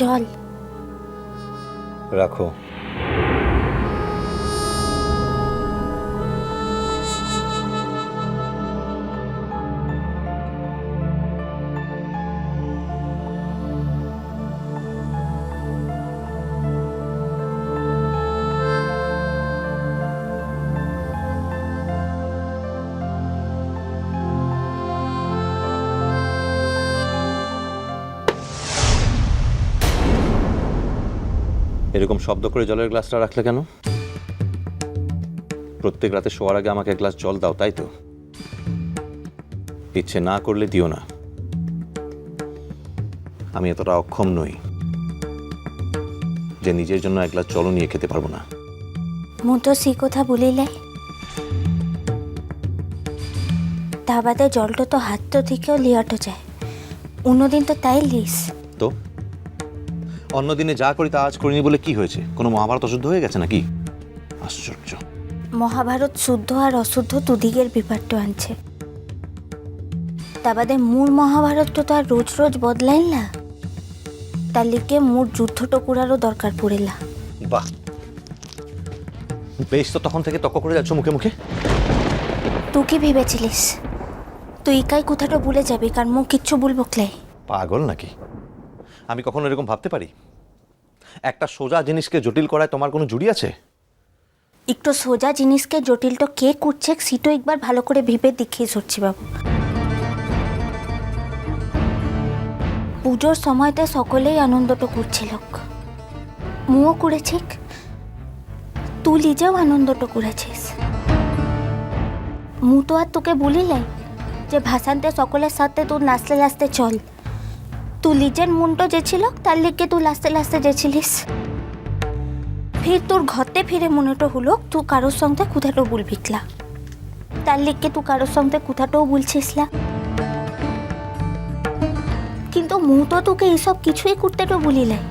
জল। রাখো। এরকম শব্দ করে জলের গ্লাসটা রাখলে কেন? প্রত্যেক রাতে শোয়ার আগে আমাকে এক গ্লাস জল দাও, তাই তো? ইচ্ছে না করলে দিও না। আমি এতটা অক্ষম নই যে নিজের জন্য এক গ্লাস জলও নিয়ে খেতে পারবো না। ମୁଁ ତ ସେ କଥା ବୁଲିଲେ ତା ବାଦେ ଜଲଟା ତ ହାତ থেকেও লিয়াটো যায়। অন্যদিন তো তাই লিস। তো অন্যদিনে যা করি তা আজ করিনি বলে কি হয়েছে? কোনো মহাভারত অশুদ্ধ হয়ে গেছে নাকি? আশ্চর্য। মহাভারত শুদ্ধ আর অশুদ্ধ দুদিকের ব্যাপারটা আনছে। তা বাদে মোর মহাভারতটা তো আর রোজ রোজ বদলাইল না। তার লিগে মোর যুদ্ধ টুকুরারও দরকার পড়িলা। বাহ, বেশ, তো তখন থেকে তক্ক করে যাচ্ছ মুখে মুখে। তুই কি ভেবেছিলিস তুই একাই কোথাটা ভুলে যাবি কারণ মুখ কিচ্ছু বলবো ক্লাই? পাগল নাকি? আমি কখনো এরকম ভাবতে পারি? একটা সোজা জিনিসকে জটিল করায় তোমার কোনো জুড়ি আছে? একটু সোজা জিনিসকে জটিলটা কে করছে সেটা একবার ভালো করে ভেবে দেখিয়ে সরছি বাবু। পুজোর সময়তে সকলেই আনন্দটা করছিল, মুও করেছি, তুই নিজেও আনন্দটা করেছিস। মু তো আর তোকে বলিলাই যে ভাসানতে সকলের সাথে তুই নাচতে নাচতে চল। তুই নিজের মনটা যে ছিল তার লিগে তুই নাচতে নাচতে যেছিলিস। ফির তোর ঘরতে ফিরে মনেটা হলো তুই কারোর সঙ্গে কোথাটাও বলবিকলা, তার লিগে তুই কারোর সঙ্গে কোথাটাও বলছিসলা। কিন্তু মু তো তোকে এইসব কিছুই করতে তো বলিলাই।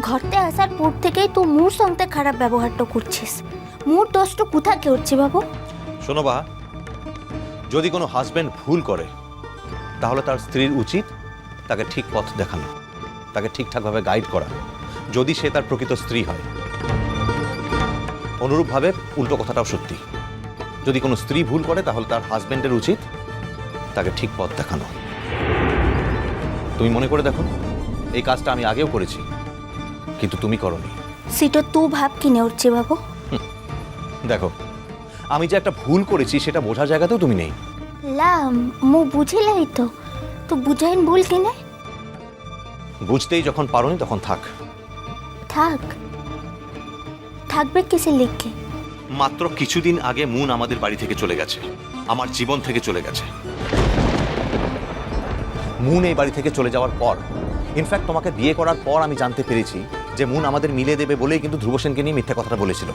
ঘরতে আসার পর থেকেই তুই মোর সঙ্গে খারাপ ব্যবহারটা করছিস। মোর দোষটা কোথা কে হচ্ছে বাবু? শোনো বা, যদি কোনো হাজবেন্ড ভুল করে তাহলে তার স্ত্রীর উচিত তাকে ঠিক পথ দেখানো, তাকে ঠিকঠাকভাবে গাইড করা, যদি সে তার প্রকৃত স্ত্রী হয়। অনুরূপভাবে উল্টো কথাটাও সত্যি, যদি কোনো স্ত্রী ভুল করে তাহলে তার হাজবেন্ডের উচিত তাকে ঠিক পথ দেখানো। তুমি মনে করে দেখো, এই কাজটা আমি আগেও করেছি, কিন্তু তুমি করনি। সেটা তুই ভাব কিনে উঠছে বাবু। দেখো, আমি যে একটা ভুল করেছি সেটা বোঝার জায়গাতেও তুমি নেই। লাম মু বুঝিলাই তো, তুই বুঝাইন ভুল কিনে। বুঝতেই যখন পারোনি তখন থাক। থাক, থাকবে কিসের লিখে? মাত্র কিছুদিন আগে মুন আমাদের বাড়ি থেকে চলে গেছে, আমার জীবন থেকে চলে গেছে। মুন এই বাড়ি থেকে চলে যাওয়ার পর, ইনফ্যাক্ট তোমাকে বিয়ে করার পর আমি জানতে পেরেছি যে মুন আমাদের মিলিয়ে দেবে বলেই কিন্তু ধ্রুব সেনকে নিয়ে মিথ্যা কথাটা বলেছিল।